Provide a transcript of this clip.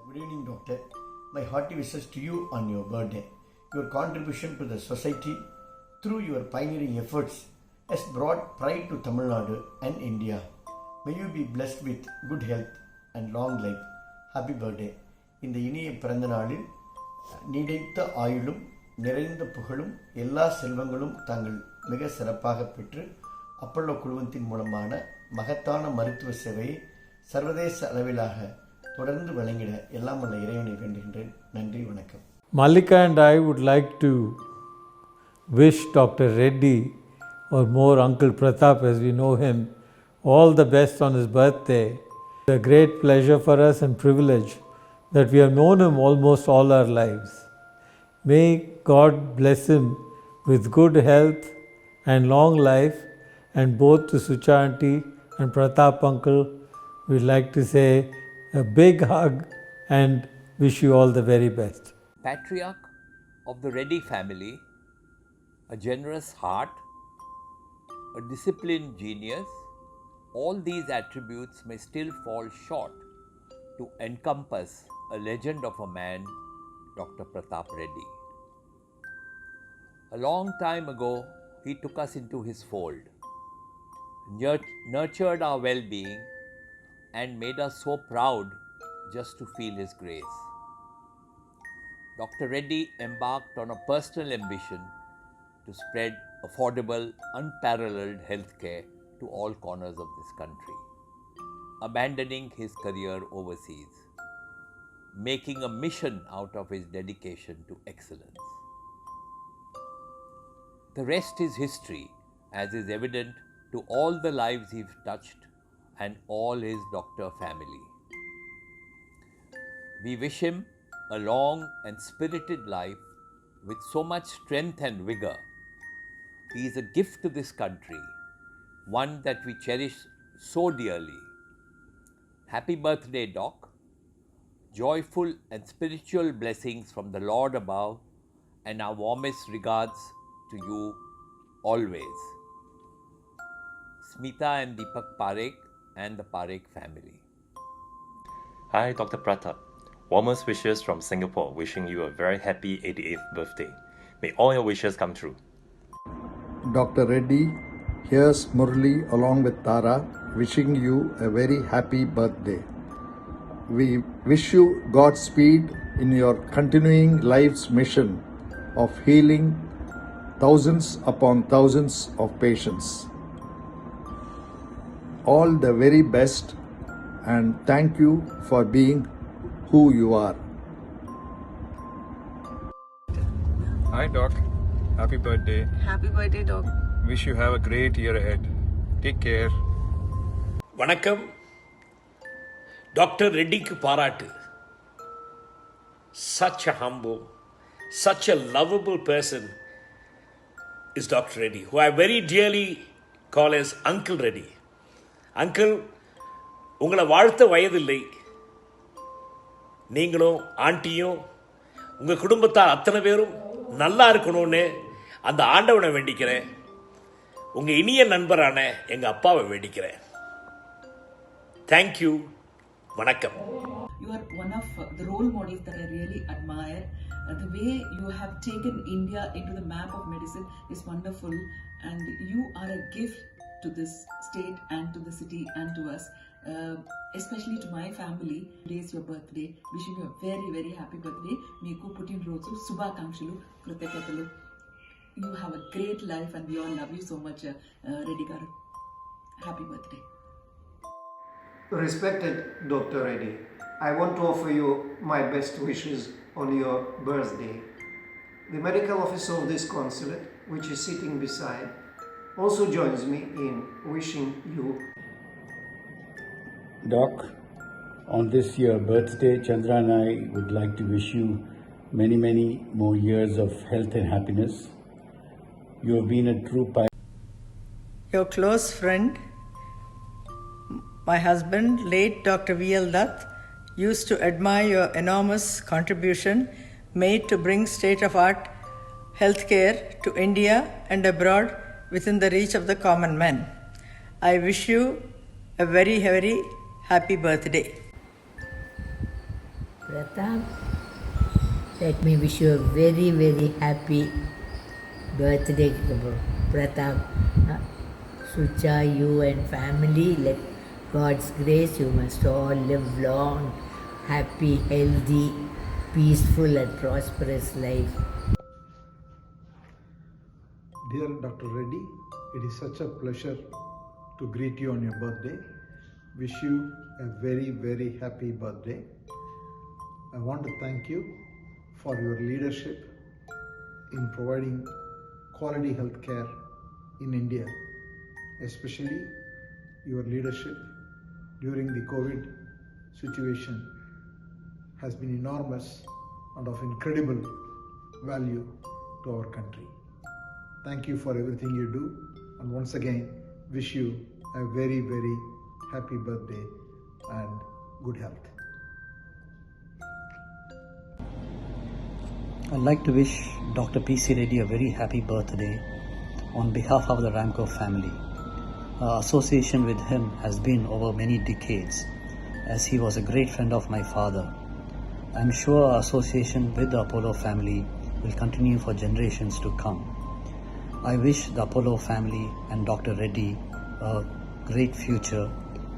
Good evening, Doctor. My hearty wishes to you on your birthday. Your contribution to the society through your pioneering efforts has brought pride to Tamil Nadu and India. May you be blessed with good health and long life. Happy birthday. இந்த இனிய பிறந்த நாளில் நீடித்த ஆயுளும் நிறைந்த புகழும் எல்லா செல்வங்களும் தாங்கள் மிக சிறப்பாக பெற்று அப்பல்லோ குழுமத்தின் மூலமான மகத்தான மருத்துவ சேவையை சர்வதேச அளவிலாக தொடர்ந்து வழங்கிட எல்லாம் வல்ல இறைவனை வேண்டுகின்றேன். நன்றி, வணக்கம். Malika and I would like to wish Dr. Reddy, or more Uncle Pratap as we know him, all the best on his birthday. It's a great pleasure for us and privilege that we have known him almost all our lives. May God bless him with good health and long life, and both to Sucha auntie and Pratap uncle, we'd like to say a big hug and wish you all the very best. Patriarch of the Reddy family, a generous heart, a disciplined genius, all these attributes may still fall short to encompass a legend of a man, Dr. Pratap Reddy. A long time ago, he took us into his fold, nurtured our well-being, and made us so proud just to feel his grace. Dr. Reddy embarked on a personal ambition to spread affordable, unparalleled healthcare to all corners of this country, abandoning his career overseas, making a mission out of his dedication to excellence. The rest is history, as is evident to all the lives he's touched and all his doctor family. We wish him a long and spirited life with so much strength and vigor. He is a gift to this country, one that we cherish so dearly. Happy birthday, Doc. Joyful and spiritual blessings from the Lord above, and our warmest regards to you always. Smita and Deepak Parekh and the Parekh family. Hi, Dr. Pratap. Warmest wishes from Singapore, wishing you a very happy 88th birthday. May all your wishes come true. Dr. Reddy, here's Murli along with Tara, wishing you a very happy birthday. We wish you Godspeed in your continuing life's mission of healing thousands upon thousands of patients. All the very best, and thank you for being who you are. Hi Doc, happy birthday. Happy birthday, Doc. Wish you have a great year ahead. Take care. வணக்கம். Doctor ரெட்டிக்கு பாராட்டு. Such a humble, such a lovable person is Dr. Reddy, who I very dearly call as Uncle Reddy. Uncle, உங்களை வாழ்த்த வயதில்லை. நீங்களும் ஆண்டியும் உங்கள் குடும்பத்தார் அத்தனை பேரும் நல்லா இருக்கணும்னு அந்த ஆண்டவனை வேண்டிக்கிறேன். உங்கள் இனிய நண்பரான எங்கள் அப்பாவை வேண்டிக்கிறேன். தேங்க்யூ. வணக்கம். You are one of the role models that I really admire. The way you have taken India into the map of medicine is wonderful, and you are a gift to this state and to the city and to us. Especially to my family. Today is your birthday. Wishing you a very, very happy birthday. Meeku putin roju subhakankshalu krutakatalu. You have a great life, and we all love you so much, Reddy garu. Happy birthday. Respected Dr. Reddy, I want to offer you my best wishes on your birthday. The medical officer of this consulate, which is sitting beside, also joins me in wishing you. Doc, on this your birthday, Chandra and I would like to wish you many, many more years of health and happiness. You have been a true pioneer. Your close friend, my husband, late Dr. V.L. Dutt, used to admire your enormous contribution made to bring state-of-art healthcare to India and abroad within the reach of the common man. I wish you a very, very happy birthday. Pratap, let me wish you a very, very happy birthday, Pratap. Sucha, you and family, let God's grace, you must all live long, happy, healthy, peaceful and prosperous life. Dear Dr. Reddy, it is such a pleasure to greet you on your birthday. Wish you a very, very happy birthday. I want to thank you for your leadership in providing quality health care in India, especially your leadership during the COVID situation has been enormous and of incredible value to our country. Thank you for everything you do, and once again wish you a very, very happy birthday and good health. I'd like to wish Dr. P.C. Reddy a very happy birthday on behalf of the Ramco family. Our association with him has been over many decades, as he was a great friend of my father. I'm sure our association with the Apollo family will continue for generations to come. I wish the Apollo family and Dr. Reddy a great future